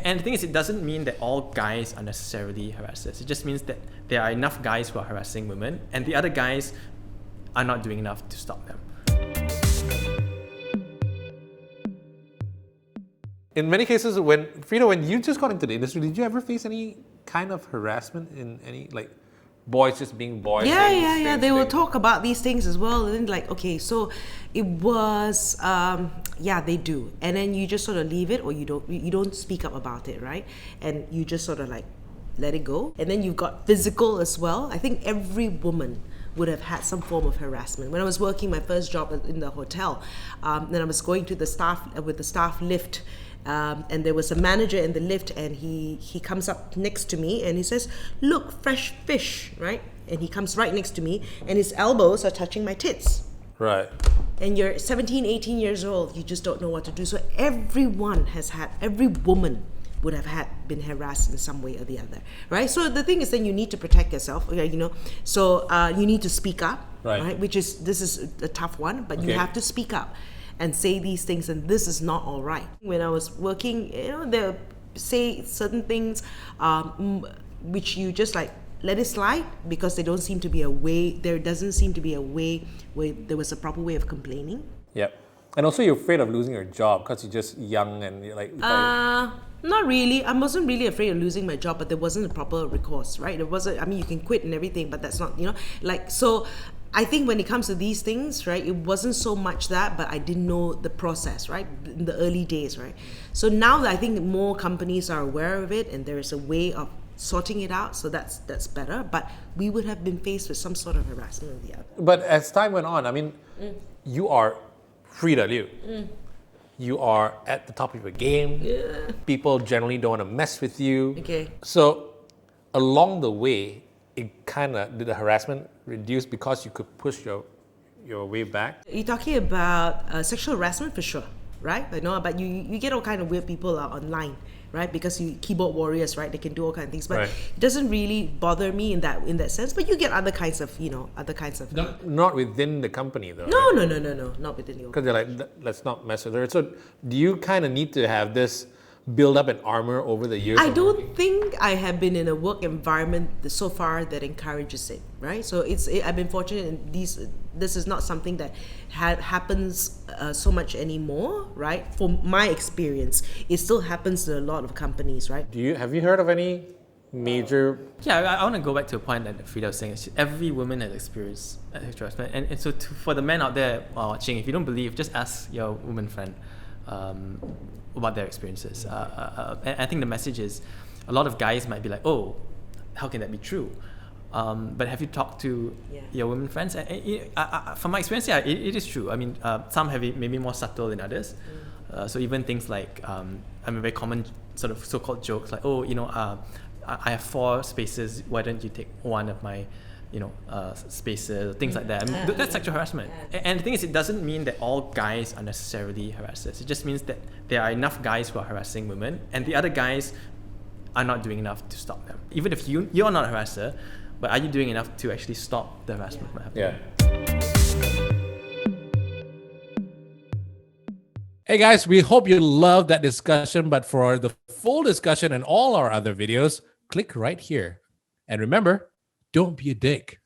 And the thing is, it doesn't mean that all guys are necessarily harassers. It just means that there are enough guys who are harassing women, and the other guys are not doing enough to stop them. In many cases, Freda, when you just got into the industry, did you ever face any kind of harassment in any, like, boys just being boys? Yeah. They will talk about these things as well. And then like, okay, so it was, they do. And then you just sort of leave it, or you don't speak up about it, right? And you just sort of like let it go. And then you've got physical as well. I think every woman would have had some form of harassment. When I was working my first job in the hotel, then I was going to the staff lift. And there was a manager in the lift, and he comes up next to me and he says, "Look, fresh fish," right? And he comes right next to me, and his elbows are touching my tits. Right. And you're 17, 18 years old, you just don't know what to do. So every woman would have been harassed in some way or the other, right? So the thing is, then you need to protect yourself, So you need to speak up, right? This is a tough one, but you have to speak up and say these things, and this is not all right. When I was working, they'll say certain things which you just like let it slide because there doesn't seem to be a way where there was a proper way of complaining. Yep. And also you're afraid of losing your job because you're just young and you're like... Not really. I wasn't really afraid of losing my job, but there wasn't a proper recourse, right? There wasn't, you can quit and everything, but that's not, so I think when it comes to these things, right, it wasn't so much that, but I didn't know the process, right, in the early days, right? So now I think more companies are aware of it and there is a way of sorting it out, so that's better, but we would have been faced with some sort of harassment or the other. But as time went on, you are Freda Liu. You are at the top of your game. Yeah. People generally don't want to mess with you. Okay. So along the way, did the harassment reduce because you could push your way back? You're talking about sexual harassment for sure, right? But you get all kind of weird people online, right? Because you keyboard warriors, right? They can do all kinds of things, but it doesn't really bother me in that sense. But you get other kinds of. Not within the company though. No, right? no, not within the. Because they're like, let's not mess with her. So do you kind of need to have this build up an armor over the years? I don't think I have been in a work environment so far that encourages it, right? So I've been fortunate in this is not something that happens so much anymore, right? For my experience, it still happens to a lot of companies, right? Have you heard of any major... Yeah, I want to go back to a point that Freda was saying. Every woman has experienced sexual harassment. And so for the men out there watching, if you don't believe, just ask your woman friend about their experiences. And I think the message is, a lot of guys might be like, oh, how can that be true? But have you talked to your women friends? From my experience, it is true. Some have it maybe more subtle than others. So even things like, very common sort of so-called jokes like, oh, I have 4 spaces, why don't you take one of my spaces, things like that. That's sexual harassment. And the thing is, it doesn't mean that all guys are necessarily harassers. It just means that there are enough guys who are harassing women, and the other guys are not doing enough to stop them. Even if you're not a harasser, but are you doing enough to actually stop the harassment from happening? Yeah. Hey guys, we hope you loved that discussion, but for the full discussion and all our other videos, click right here. And remember, don't be a dick.